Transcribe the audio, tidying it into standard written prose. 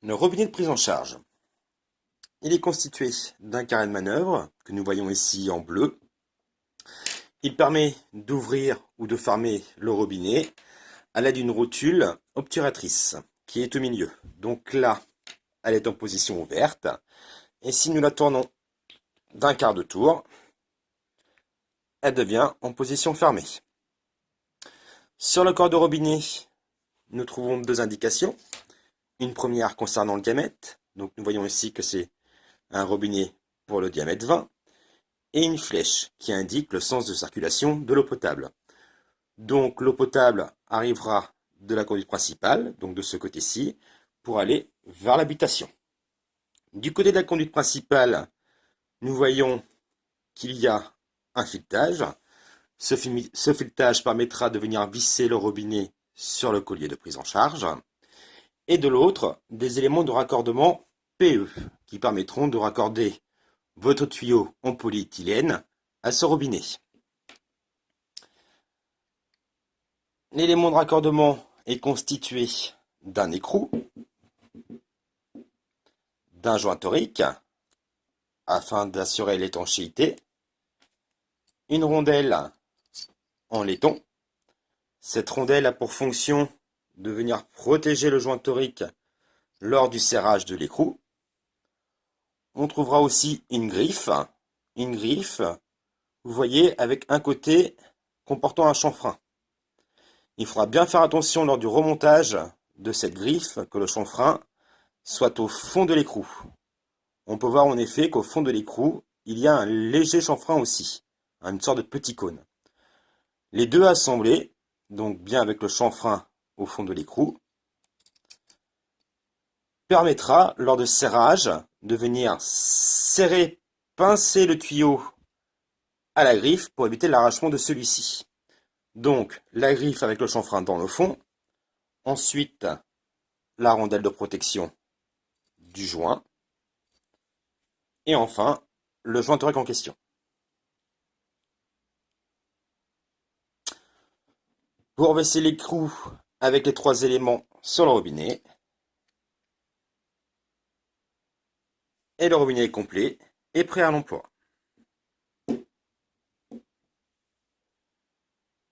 Le robinet de prise en charge. Il est constitué d'un carré de manœuvre, que nous voyons ici en bleu. Il permet d'ouvrir ou de fermer le robinet à l'aide d'une rotule obturatrice qui est au milieu. Donc là, elle est en position ouverte. Et si nous la tournons d'un quart de tour, elle devient en position fermée. Sur le corps de robinet, nous trouvons deux indications. Une première concernant le diamètre. Donc nous voyons ici que c'est un robinet pour le diamètre 20. Et une flèche qui indique le sens de circulation de l'eau potable. Donc l'eau potable arrivera de la conduite principale, donc de ce côté-ci, pour aller vers l'habitation. Du côté de la conduite principale, nous voyons qu'il y a un filetage. Ce filetage permettra de venir visser le robinet sur le collier de prise en charge. Et de l'autre, des éléments de raccordement PE qui permettront de raccorder votre tuyau en polyéthylène à ce robinet. L'élément de raccordement est constitué d'un écrou, d'un joint torique, afin d'assurer l'étanchéité, une rondelle en laiton. Cette rondelle a pour fonction de venir protéger le joint torique lors du serrage de l'écrou. On trouvera aussi une griffe, vous voyez, avec un côté comportant un chanfrein. Il faudra bien faire attention lors du remontage de cette griffe que le chanfrein soit au fond de l'écrou. On peut voir en effet qu'au fond de l'écrou, il y a un léger chanfrein aussi, une sorte de petit cône. Les deux assemblés, donc bien avec le chanfrein au fond de l'écrou, permettra lors de serrage de venir serrer, pincer le tuyau à la griffe pour éviter l'arrachement de celui-ci. Donc la griffe avec le chanfrein dans le fond, ensuite la rondelle de protection du joint, et enfin le joint torique en question. Vous reversez l'écrou avec les trois éléments sur le robinet, et le robinet est complet et prêt à l'emploi.